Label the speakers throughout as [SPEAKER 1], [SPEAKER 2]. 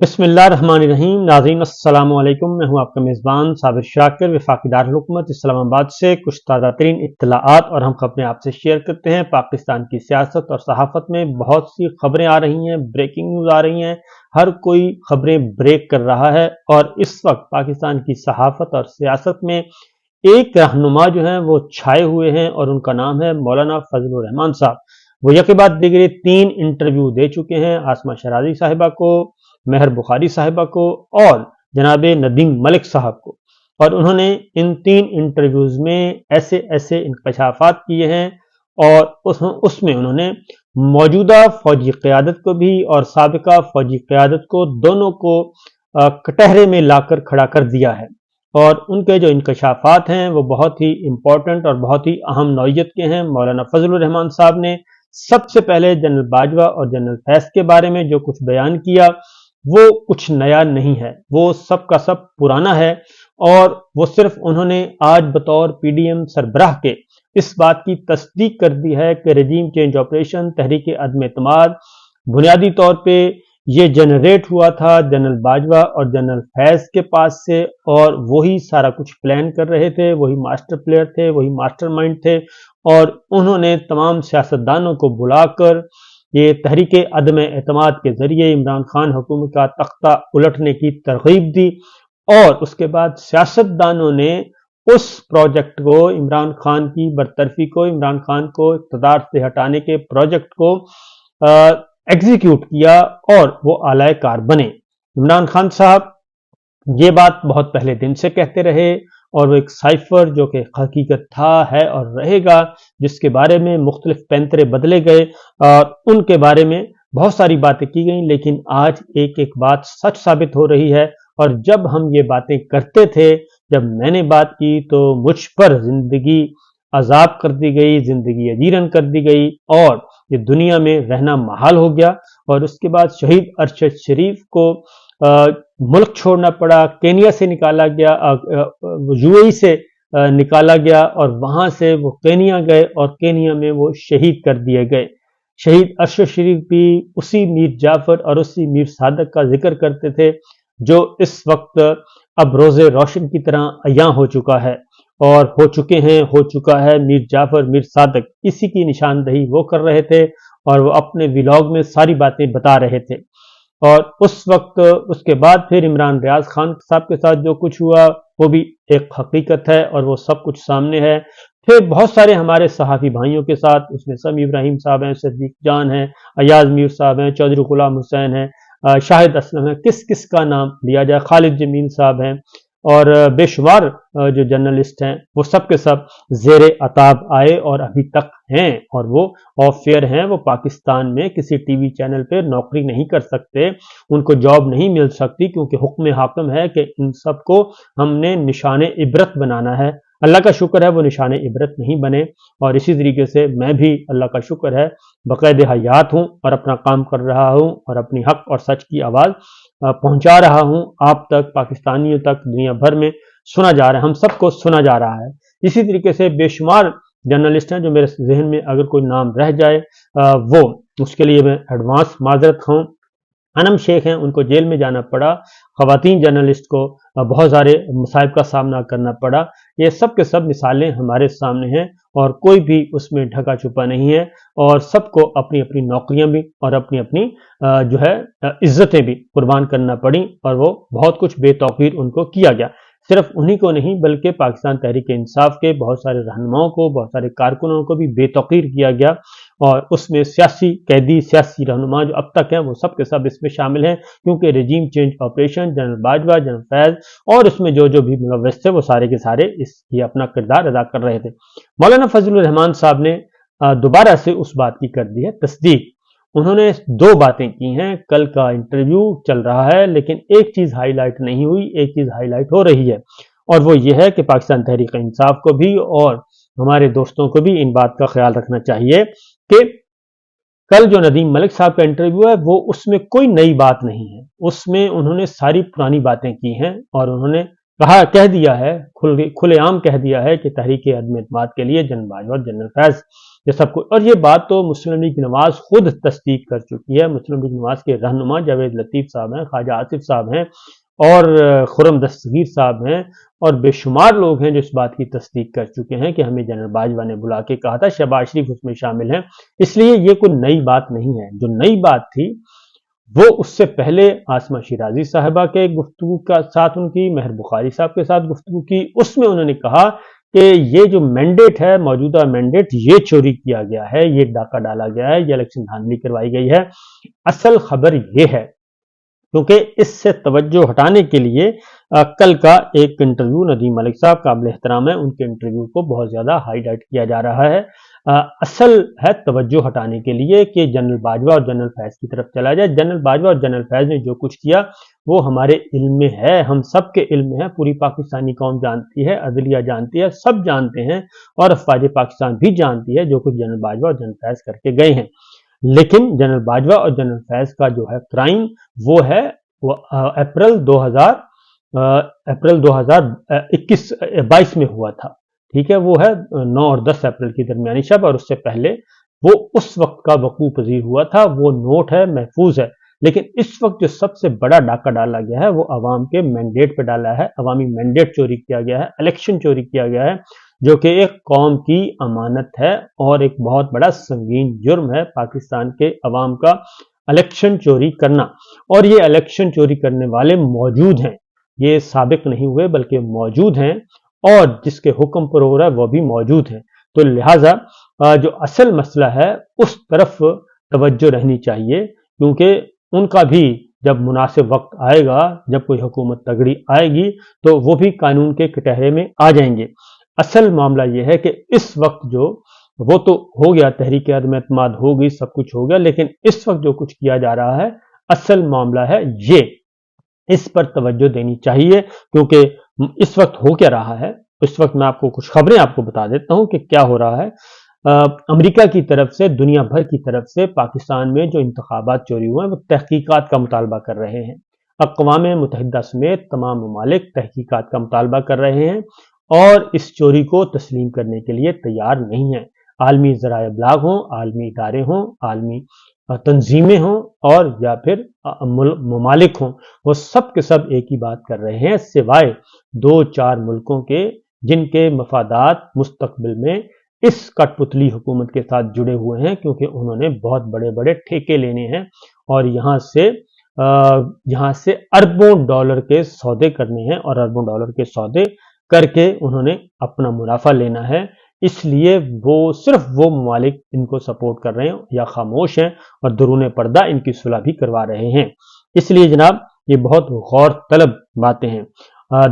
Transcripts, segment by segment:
[SPEAKER 1] बिस्मिल्लाहिर्रहमानिर्रहीम। नाज़रीन अस्सलाम वालेकुम। मैं हूं आपका मेज़बान साबिर शाकिर वफाकी दारुल हुकूमत इस्लामाबाद से कुछ ताज़ा तरीन इत्तलाआत और हम खबरें आपसे शेयर करते हैं। पाकिस्तान की सियासत और सहाफ़त में बहुत सी खबरें आ रही हैं, ब्रेकिंग न्यूज़ आ रही हैं, हर कोई खबरें ब्रेक कर रहा है और इस वक्त पाकिस्तान की सहाफ़त और सियासत में एक रहनुमा जो हैं वो छाए हुए हैं और उनका नाम है मौलाना फजलुर रहमान साहब। वो यके बाद दिगरे 3 इंटरव्यू दे चुके हैं, आसमा शराजी साहिबा को, मेहर बुखारी साहिबा को और जनाब नदीम मलिक साहब को। और उन्होंने इन 3 इंटरव्यूज में ऐसे ऐसे इंकशाफात किए हैं और उसमें उन्होंने मौजूदा फौजी क़यादत को भी और साबिका फौजी क़यादत को दोनों को कटहरे में लाकर खड़ा कर दिया है। और उनके जो इंकशाफात हैं वो बहुत ही इम्पोर्टेंट और बहुत ही अहम नौइयत के हैं। मौलाना फजलुर रहमान साहब ने सबसे पहले जनरल बाजवा और जनरल फैज़ के बारे में जो कुछ बयान किया वो कुछ नया नहीं है, वो सब का सब पुराना है और वो सिर्फ उन्होंने आज बतौर पीडीएम सरबराह के इस बात की तस्दीक कर दी है कि रजीम चेंज ऑपरेशन तहरीक अदम एतमाद बुनियादी तौर पे ये जनरेट हुआ था जनरल बाजवा और जनरल फैज़ के पास से और वही सारा कुछ प्लान कर रहे थे, वही मास्टर प्लेयर थे, वही मास्टर माइंड थे और उन्होंने तमाम सियासतदानों को बुलाकर ये तहरीक अदम एतमाद के जरिए इमरान खान हुकूमत का तख्ता उलटने की तरगीब दी और उसके बाद सियासतदानों ने उस प्रोजेक्ट को, इमरान खान की बरतरफी को, इमरान खान को इक़्तिदार से हटाने के प्रोजेक्ट को एग्जीक्यूट किया और वो आलाए कार बने। इमरान खान साहब ये बात बहुत पहले दिन से कहते रहे और वो एक साइफर जो कि हकीकत था, है और रहेगा, जिसके बारे में मुख्तलिफ पैंतरे बदले गए और उनके बारे में बहुत सारी बातें की गई, लेकिन आज एक एक बात सच साबित हो रही है। और जब हम ये बातें करते थे, जब मैंने बात की तो मुझ पर जिंदगी अजाब कर दी गई, जिंदगी अजीरन कर दी गई और ये दुनिया में रहना महाल हो गया। और उसके बाद शहीद अरशद शरीफ को मुल्क छोड़ना पड़ा, केनिया से निकाला गया, यूएई से निकाला गया और वहां से वो केनिया गए और केनिया में वो शहीद कर दिए गए। शहीद अरशद शरीफ भी उसी मीर जाफर और उसी मीर सादक का जिक्र करते थे जो इस वक्त अब रोज़े रोशन की तरह अयां हो चुका है और हो चुका है। मीर जाफर, मीर सादक इसी की निशानदही वो कर रहे थे और वो अपने व्लॉग में सारी बातें बता रहे थे। और उस वक्त उसके बाद फिर इमरान रियाज खान साहब के साथ जो कुछ हुआ वो भी एक हकीकत है और वो सब कुछ सामने है। फिर बहुत सारे हमारे सहाफ़ी भाइयों के साथ, उसमें समी इब्राहिम साहब हैं, सदीक जान हैं, अयाज मीर साहब हैं, चौधरी गुलाम हुसैन हैं, शाहिद असलम है, किस किस का नाम लिया जाए, खालिद जमील साहब हैं और बेशुमार जो जर्नलिस्ट हैं वो सब के सब जेरे अताब आए और अभी तक हैं और वो ऑफ फेयर हैं। वो पाकिस्तान में किसी टीवी चैनल पे नौकरी नहीं कर सकते, उनको जॉब नहीं मिल सकती क्योंकि हुक्म हाकिम है कि इन सब को हमने निशाने इबरत बनाना है। अल्लाह का शुक्र है वो निशाने इबरत नहीं बने और इसी तरीके से मैं भी अल्लाह का शुक्र है बाकायदे हयात हूँ और अपना काम कर रहा हूँ और अपनी हक और सच की आवाज़ पहुंचा रहा हूं आप तक, पाकिस्तानियों तक, दुनिया भर में सुना जा रहा है, हम सबको सुना जा रहा है। इसी तरीके से बेशुमार जर्नलिस्ट हैं जो मेरे जहन में अगर कोई नाम रह जाए वो उसके लिए मैं एडवांस माजरत हूँ। अनम शेख हैं, उनको जेल में जाना पड़ा, खवातीन जर्नलिस्ट को बहुत सारे मसाइब का सामना करना पड़ा। ये सब के सब मिसालें हमारे सामने हैं और कोई भी उसमें ढका छुपा नहीं है और सबको अपनी अपनी नौकरियां भी और अपनी अपनी जो है इज्जतें भी कुर्बान करना पड़ी और वो बहुत कुछ बेतौकीर उनको किया गया। सिर्फ उन्हीं को नहीं बल्कि पाकिस्तान तहरीक इंसाफ के बहुत सारे रहनुमाओं को, बहुत सारे कारकुनों को भी बेतौकीर किया गया और उसमें सियासी कैदी, सियासी रहनुमा जो अब तक हैं वो सब के सब इसमें शामिल हैं क्योंकि regime change operation, general Bajwa, general Faiz और उसमें जो जो भी मुलव्वस थे वो सारे के सारे इसकी अपना किरदार अदा कर रहे थे। मौलाना फजलुर रहमान साहब ने दोबारा से उस बात की कर दी है तस्दीक। उन्होंने 2 बातें की हैं, कल का इंटरव्यू चल रहा है लेकिन एक चीज हाईलाइट नहीं हुई, एक चीज हाईलाइट हो रही है और वो ये है कि पाकिस्तान तहरीक इंसाफ को भी और हमारे दोस्तों को भी इन बात का ख्याल रखना चाहिए कि कल जो नदीम मलिक साहब का इंटरव्यू है वो उसमें कोई नई बात नहीं है, उसमें उन्होंने सारी पुरानी बातें की हैं और उन्होंने कह दिया है, खुलेआम कह दिया है कि तहरीक अदम एतमाद के लिए जनरल बाजवा और जनरल फैज़ یہ سب کچھ، اور یہ بات تو مسلم لیگ نواز خود تصدیق کر چکی ہے۔ مسلم لیگ نواز کے رہنما جاوید لطیف صاحب ہیں، خواجہ آصف صاحب ہیں، اور خرم دستگیر صاحب ہیں، اور بے شمار لوگ ہیں جو اس بات کی تصدیق کر چکے ہیں کہ ہمیں جنرل باجوہ نے بلا کے کہا تھا۔ شہباز شریف اس میں شامل ہیں، اس لیے یہ کوئی نئی بات نہیں ہے۔ جو نئی بات تھی وہ اس سے پہلے عاصمہ شیرازی صاحبہ کے گفتگو کا ساتھ ان کی، مہر بخاری صاحب کے ساتھ گفتگو کی، اس میں انہوں نے کہا کہ یہ جو مینڈیٹ ہے، موجودہ مینڈیٹ، یہ چوری کیا گیا ہے، یہ ڈاکہ ڈالا گیا ہے، یہ الیکشن دھاندلی کروائی گئی ہے۔ اصل خبر یہ ہے، کیونکہ اس سے توجہ ہٹانے کے لیے کل کا ایک انٹرویو ندیم ملک صاحب قابل احترام ہے، ان کے انٹرویو کو بہت زیادہ ہائی لائٹ کیا جا رہا ہے۔ اصل ہے توجہ ہٹانے کے لیے کہ جنرل باجوہ اور جنرل فیض کی طرف چلا جائے۔ جنرل باجوہ اور جنرل فیض نے جو کچھ کیا وہ ہمارے علم میں ہے، ہم سب کے علم میں ہے، پوری پاکستانی قوم جانتی ہے، عدلیہ جانتی ہے، سب جانتے ہیں، اور افواج پاکستان بھی جانتی ہے جو کچھ جنرل باجوہ اور جنرل فیض کر کے گئے ہیں۔ لیکن جنرل باجوہ اور جنرل فیض کا جو ہے کرائم وہ ہے اپریل 2022 میں ہوا تھا، ٹھیک ہے، وہ ہے 9 اور 10 اپریل کی درمیانی شب، اور اس سے پہلے وہ اس وقت کا وقوع پذیر ہوا تھا، وہ نوٹ ہے، محفوظ ہے۔ لیکن اس وقت جو سب سے بڑا ڈاکہ ڈالا گیا ہے وہ عوام کے مینڈیٹ پہ ڈالا ہے، عوامی مینڈیٹ چوری کیا گیا ہے، الیکشن چوری کیا گیا ہے، جو کہ ایک قوم کی امانت ہے اور ایک بہت بڑا سنگین جرم ہے پاکستان کے عوام کا الیکشن چوری کرنا۔ اور یہ الیکشن چوری کرنے والے موجود ہیں، یہ سابق نہیں ہوئے بلکہ موجود ہیں، اور جس کے حکم پر ہو رہا ہے وہ بھی موجود ہیں۔ تو لہٰذا جو اصل مسئلہ ہے اس طرف توجہ رہنی چاہیے، کیونکہ ان کا بھی جب مناسب وقت آئے گا، جب کوئی حکومت تگڑی آئے گی تو وہ بھی قانون کے کٹہرے میں آ جائیں گے۔ اصل معاملہ یہ ہے کہ اس وقت جو وہ تو ہو گیا، تحریک عدم اعتماد ہو گئی، سب کچھ ہو گیا، لیکن اس وقت جو کچھ کیا جا رہا ہے اصل معاملہ ہے یہ، اس پر توجہ دینی چاہیے، کیونکہ اس وقت ہو کیا رہا ہے۔ اس وقت میں آپ کو کچھ خبریں آپ کو بتا دیتا ہوں کہ کیا ہو رہا ہے۔ امریکہ کی طرف سے، دنیا بھر کی طرف سے پاکستان میں جو انتخابات چوری ہوئے ہیں وہ تحقیقات کا مطالبہ کر رہے ہیں۔ اقوام متحدہ سمیت تمام ممالک تحقیقات کا مطالبہ کر رہے ہیں اور اس چوری کو تسلیم کرنے کے لیے تیار نہیں ہیں۔ عالمی ذرائع ابلاغ ہوں، عالمی ادارے ہوں، عالمی تنظیمیں ہوں، اور یا پھر ممالک ہوں، وہ سب کے سب ایک ہی بات کر رہے ہیں، سوائے 2-4 ملکوں کے جن کے مفادات مستقبل میں اس کٹ پتلی حکومت کے ساتھ جڑے ہوئے ہیں، کیونکہ انہوں نے بہت بڑے بڑے ٹھیکے لینے ہیں اور یہاں سے اربوں ڈالر کے سودے کرنے ہیں، اور اربوں ڈالر کے سودے کر کے انہوں نے اپنا منافع لینا ہے۔ اس لیے وہ صرف وہ ممالک ان کو سپورٹ کر رہے ہیں یا خاموش ہیں، اور درون پردہ ان کی صلح بھی کروا رہے ہیں۔ اس لیے جناب یہ بہت غور طلب باتیں ہیں۔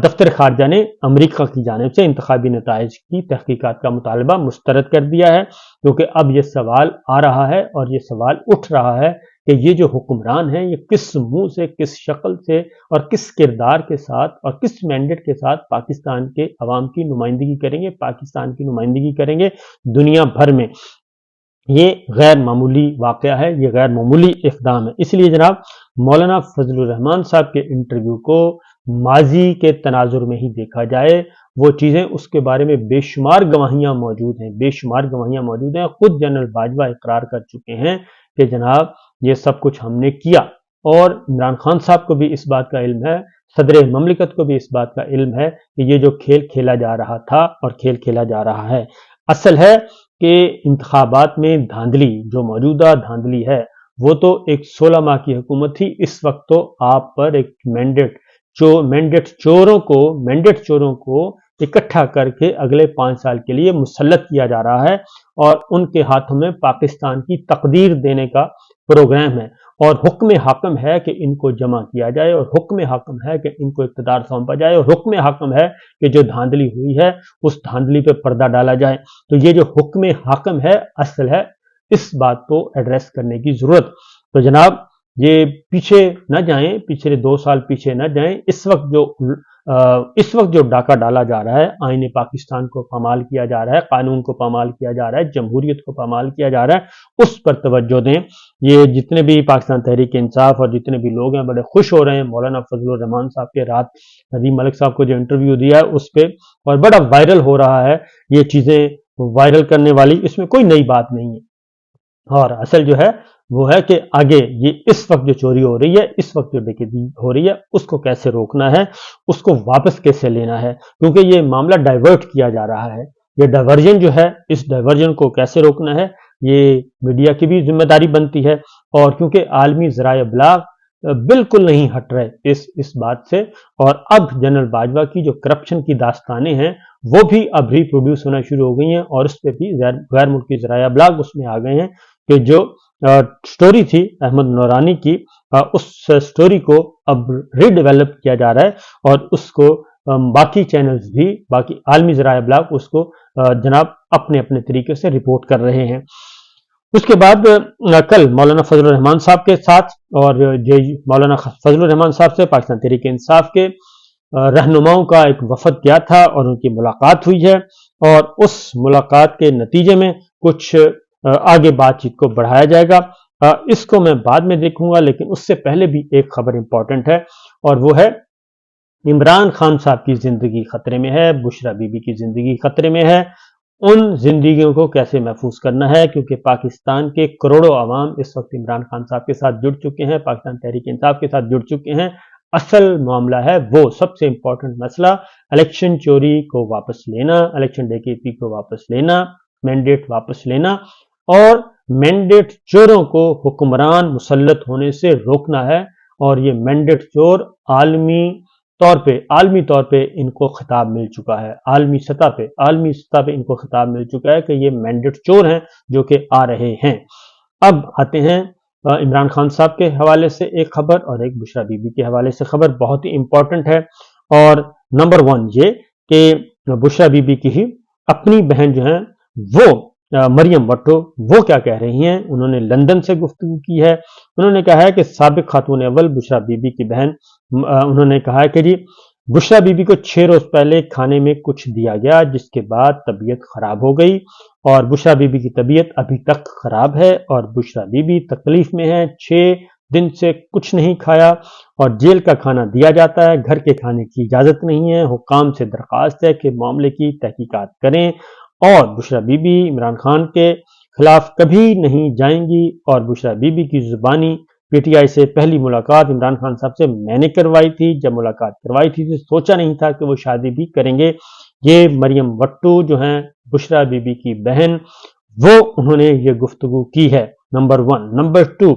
[SPEAKER 1] دفتر خارجہ نے امریکہ کی جانب سے انتخابی نتائج کی تحقیقات کا مطالبہ مسترد کر دیا ہے، کیونکہ اب یہ سوال آ رہا ہے اور یہ سوال اٹھ رہا ہے کہ یہ جو حکمران ہیں یہ کس منہ سے، کس شکل سے اور کس کردار کے ساتھ اور کس مینڈیٹ کے ساتھ پاکستان کے عوام کی نمائندگی کریں گے، پاکستان کی نمائندگی کریں گے دنیا بھر میں۔ یہ غیر معمولی واقعہ ہے، یہ غیر معمولی اقدام ہے۔ اس لیے جناب مولانا فضل الرحمان صاحب کے انٹرویو کو ماضی کے تناظر میں ہی دیکھا جائے، وہ چیزیں اس کے بارے میں بے شمار گواہیاں موجود ہیں، بے شمار گواہیاں موجود ہیں۔ خود جنرل باجوہ اقرار کر چکے ہیں کہ جناب یہ سب کچھ ہم نے کیا، اور عمران خان صاحب کو بھی اس بات کا علم ہے، صدر مملکت کو بھی اس بات کا علم ہے کہ یہ جو کھیل کھیلا جا رہا تھا اور کھیل کھیلا جا رہا ہے۔ اصل ہے کہ انتخابات میں دھاندلی، جو موجودہ دھاندلی ہے وہ تو ایک 16 ماہ کی حکومت تھی، اس وقت تو آپ پر ایک مینڈیٹ چوروں کو اکٹھا کر کے اگلے 5 سال کے لیے مسلط کیا جا رہا ہے، اور ان کے ہاتھوں میں پاکستان کی تقدیر دینے کا پروگرام ہے، اور حکم حاکم ہے کہ ان کو جمع کیا جائے، اور حکم حاکم ہے کہ ان کو اقتدار سونپا جائے، اور حکم حاکم ہے کہ جو دھاندلی ہوئی ہے اس دھاندلی پہ پردہ ڈالا جائے۔ تو یہ جو حکم حاکم ہے اصل ہے، اس بات کو ایڈریس کرنے کی ضرورت۔ تو جناب یہ پیچھے نہ جائیں، پچھلے 2 سال پیچھے نہ جائیں، اس وقت جو ڈاکہ ڈالا جا رہا ہے، آئین پاکستان کو پامال کیا جا رہا ہے، قانون کو پامال کیا جا رہا ہے، جمہوریت کو پامال کیا جا رہا ہے، اس پر توجہ دیں۔ یہ جتنے بھی پاکستان تحریک انصاف اور جتنے بھی لوگ ہیں بڑے خوش ہو رہے ہیں مولانا فضل الرحمان صاحب کے رات ندیم ملک صاحب کو جو انٹرویو دیا ہے اس پہ، اور بڑا وائرل ہو رہا ہے یہ چیزیں वायरल करने वाली, इसमें कोई नई बात नहीं है। और असल जो है वो है कि आगे ये इस वक्त जो चोरी हो रही है, इस वक्त जो डकैती हो रही है, उसको कैसे रोकना है, उसको वापस कैसे लेना है, क्योंकि ये मामला डाइवर्ट किया जा रहा है। ये डाइवर्जन जो है, इस डाइवर्जन को कैसे रोकना है, ये मीडिया की भी जिम्मेदारी बनती है। और क्योंकि आलमी ज़राए इब्लाग बिल्कुल नहीं हट रहे इस बात से, और अब जनरल बाजवा की जो करप्शन की दास्तानें हैं वो भी अब रिप्रोड्यूस होना शुरू हो गई हैं, और उस पर भी गैर मुल्की ज़राए इब्लाग उसमें आ गए हैं कि जो स्टोरी थी अहमद नूरानी की, उस स्टोरी को अब रीडेवलप किया जा रहा है, और उसको बाकी चैनल्स भी, बाकी आलमी ज़राए इब्लाग उसको जनाब अपने अपने तरीके से रिपोर्ट कर रहे हैं। उसके बाद कल मौलाना फजलुर रहमान साहब के साथ और मौलाना फजलुर रहमान साहब से पाकिस्तान तहरीक इंसाफ के रहनुमाओं का एक वफद गया था और उनकी मुलाकात हुई है, और उस मुलाकात के नतीजे में कुछ आगे बातचीत को बढ़ाया जाएगा। इसको मैं बाद में देखूंगा, लेकिन उससे पहले भी एक खबर इंपॉर्टेंट है, और वो है इमरान खान साहब की जिंदगी खतरे में है, बुशरा बीबी की जिंदगी खतरे में है। उन जिंदगियों को कैसे महफूज करना है, क्योंकि पाकिस्तान के करोड़ों आवाम इस वक्त इमरान खान साहब के साथ जुड़ चुके हैं, पाकिस्तान तहरीक इंसाफ के साथ जुड़ चुके हैं। असल मामला है वो सबसे इंपॉर्टेंट मसला, इलेक्शन चोरी को वापस लेना, इलेक्शन डकैती को वापस लेना, मैंडेट वापस लेना, और मैंडेट चोरों को हुक्मरान मुसल्लत होने से रोकना है। और ये मैंडेट चोर आलमी तौर पे इनको खिताब मिल चुका है, आलमी सतह पे इनको खिताब मिल चुका है कि ये मैंडेट चोर हैं जो कि आ रहे हैं। अब आते हैं इमरान खान साहब के हवाले से एक खबर और एक बुशरा बीबी के हवाले से खबर, बहुत ही इंपॉर्टेंट है। और नंबर 1 ये कि बुशरा बीबी की ही अपनी बहन जो है वो मरियम भट्टो, वो क्या कह रही हैं, उन्होंने लंदन से गुफ्तगू की है। उन्होंने कहा है कि साबिक खातून अव्वल बुशरा बीबी की बहन, उन्होंने कहा है कि जी बुशरा बीबी को 6 रोज पहले खाने में कुछ दिया गया, जिसके बाद तबीयत खराब हो गई, और बुशरा बीबी की तबीयत अभी तक खराब है, और बुशरा बीबी तकलीफ में है। 6 दिन से कुछ नहीं खाया, और जेल का खाना दिया जाता है, घर के खाने की इजाजत नहीं है। हुकाम से दरखास्त है कि मामले की तहकीकात करें, और बुशरा बीबी इमरान खान के खिलाफ कभी नहीं जाएंगी। और बुशरा बीबी की जुबानी पीटीआई से पहली मुलाकात इमरान खान साहब से मैंने करवाई थी, जब मुलाकात करवाई थी तो सोचा नहीं था कि वो शादी भी करेंगे। ये मरियम भट्टो जो हैं बुशरा बीबी की बहन, वो उन्होंने ये गुफ्तगू की है, नंबर 1। नंबर 2,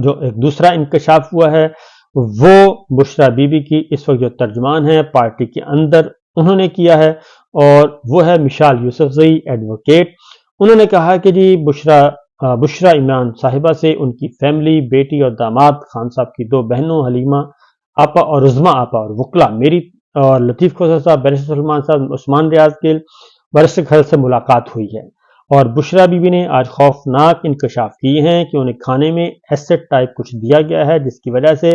[SPEAKER 1] जो एक दूसरा इंकशाफ हुआ है वो बुशरा बीबी की इस वक्त जो तर्जमान है पार्टी के अंदर, उन्होंने किया है, और वो है मिशाल यूसुफजई, एडवोकेट। उन्होंने कहा कि जी बुशरा इमरान साहिबा से उनकी फैमिली, बेटी और दामाद खान साहब की 2 बहनों हलीमा आपा और उज़मा आपा और वकला मेरी और लतीफ़ खोसर साहब, बैरिस्टर सलमान साहब, उस्मान रियाज के बैरिस्टर खल से मुलाकात हुई है। और बुशरा बीबी ने आज खौफनाक इंकशाफ किए हैं कि उन्हें खाने में एसिड टाइप कुछ दिया गया है, जिसकी वजह से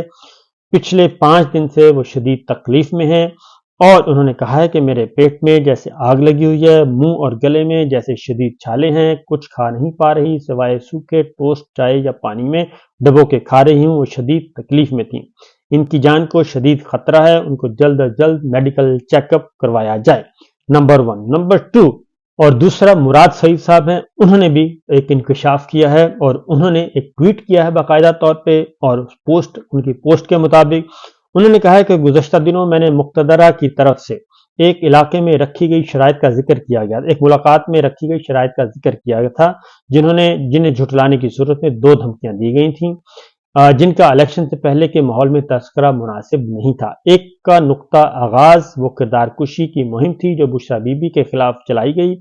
[SPEAKER 1] पिछले 5 दिन से वो शदीद तकलीफ में हैं। और उन्होंने कहा है कि मेरे पेट में जैसे आग लगी हुई है, मुंह और गले में जैसे शदीद छाले हैं, कुछ खा नहीं पा रही सिवाय सूखे टोस्ट, चाय या पानी में डबो के खा रही हूँ। वो शदीद तकलीफ में थी, इनकी जान को शदीद खतरा है, उनको जल्द अज जल्द मेडिकल चेकअप करवाया जाए, नंबर 1। नंबर 2, और दूसरा मुराद सईद साहब हैं, उन्होंने भी एक इंकशाफ किया है, और उन्होंने एक ट्वीट किया है बाकायदा तौर पे, और उनकी पोस्ट के मुताबिक उन्होंने कहा है कि गुज़श्ता दिनों मैंने मुक्तदरा की तरफ से एक इलाके में रखी गई शराइत का जिक्र किया गया, एक मुलाकात में रखी गई शराइत का जिक्र किया गया था, जिन्हें झुटलाने की सूरत में 2 धमकियां दी गई थीं, जिनका इलेक्शन से पहले के माहौल में तस्करा मुनासिब नहीं था। एक का नुक्ता आगाज वो किरदार कुशी की मुहिम थी जो बुशरा बीबी के खिलाफ चलाई गई,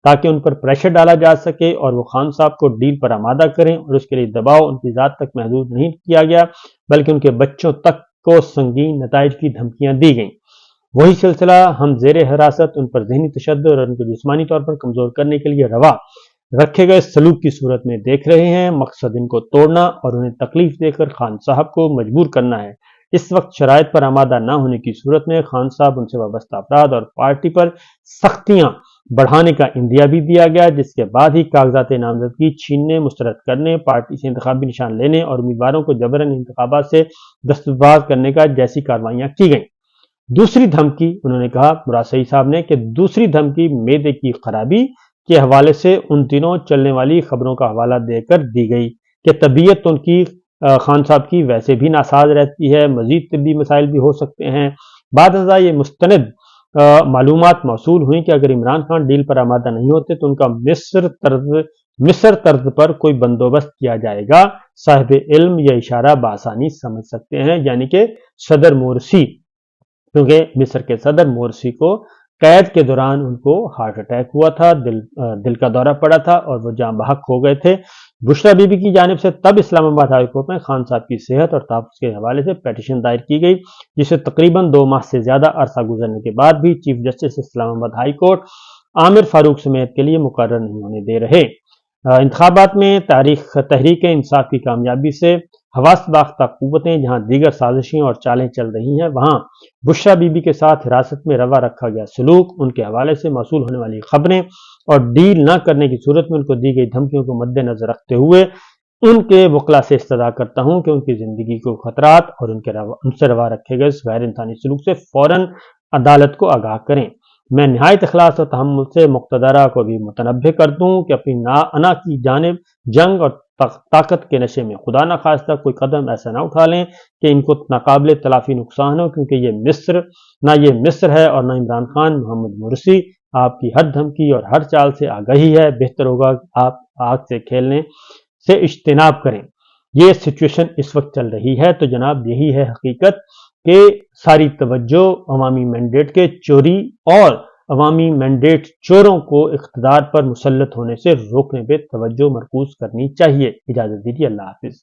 [SPEAKER 1] ताकि उन पर प्रेशर डाला जा सके और वो खान साहब को डील पर आमादा करें, और उसके लिए दबाव उनकी ज़ात तक महदूद नहीं किया गया, बल्कि उनके बच्चों तक को संगीन नताइज की धमकियां दी गईं। वही सिलसिला हम ज़ेरे हिरासत उन पर ज़हनी तशद्दुद और उनको जिस्मानी तौर पर कमज़ोर करने के लिए रवा रखे गए सलूक की सूरत में देख रहे हैं। मकसद इनको तोड़ना और उन्हें तकलीफ देकर खान साहब को मजबूर करना है। इस वक्त शराइत पर आमादा न होने की सूरत में खान साहब, उनसे वाबस्ता अफराद और पार्टी पर सख्तियां बढ़ाने का इंदिया भी दिया गया, जिसके बाद ही कागजात नामजदगी छीनने, मुस्तरद करने, पार्टी से इंतखाबी निशान लेने और उम्मीदवारों को जबरन इंतखाबात से दस्तबाज करने का जैसी कार्रवाइयां की गई। दूसरी धमकी, उन्होंने कहा मुराद सईद साहब ने, कि दूसरी धमकी मेदे की खराबी के हवाले से उन दिनों चलने वाली खबरों का हवाला देकर दी गई कि तबीयत उनकी खान साहब की वैसे भी नासाज रहती है, मजीद तिब्बी मसाइल भी हो सकते हैं। बाद ये मुस्तनद मालूमात मौसूल हुई कि अगर इमरान खान डील पर आमादा नहीं होते तो उनका मिस्र तर्ज पर कोई बंदोबस्त किया जाएगा। साहिब इल्म यह इशारा बासानी समझ सकते हैं, यानी कि सदर मोरसी, क्योंकि मिस्र के सदर मोरसी को कैद के दौरान उनको हार्ट अटैक हुआ था, दिल का दौरा पड़ा था और वो जान बहक हो गए थे। बुशरा बीबी की जानिब से तब इस्लामाबाद हाई कोर्ट में खान साहब की सेहत और तहफ़्फ़ुज़ के हवाले से पेटिशन दायर की गई, जिसे तकरीबन 2 माह से ज्यादा अरसा गुजरने के बाद भी chief justice Islamabad high court Aamir Farooq समेत के लिए मुकर्रर नहीं होने दे रहे। इंतखाबात में तहरीक इंसाफ की कामयाबी से हवास बाख्ता कुव्वतें जहां दीगर साजिशें और चालें चल रही हैं, वहां बुशरा बीबी के साथ हिरासत में रवा रखा गया सलूक, उनके हवाले से मौसूल होने वाली खबरें और डील न करने की सूरत में उनको दी गई धमकियों को मद्देनजर रखते हुए उनके वकला से इस्तदा करता हूं कि उनकी जिंदगी को खतरात और उनसे रवा रखे गए गैर इंसानी सलूक से फौरन अदालत को आगाह करें। मैं निहायत इखलास और तहम्मुल से मुक्तदरा को भी मुतनब्बे कर दूं कि अपनी अना की जानिब जंग और ताकत के नशे में खुदा न खास्ता कोई कदम ऐसा ना उठा लें कि इनको नाकाबिल तलाफी नुकसान हो, क्योंकि ये मिस्र है और न इमरान खान। मोहम्मद मुर्सी आपकी हर धमकी और हर चाल से आगाही है, बेहतर होगा कि आप आग से खेलने से इज्तिनाब करें। ये सिचुएशन इस वक्त चल रही है, तो जनाब यही है हकीकत कि सारी तवज्जो अवामी मैंडेट के चोरी और अवामी मैंडेट चोरों को इख्तिदार पर मुसल्लत होने से रोकने पे तवज्जो मरकूज करनी चाहिए। इजाजत दीजिए, अल्लाह हाफिज।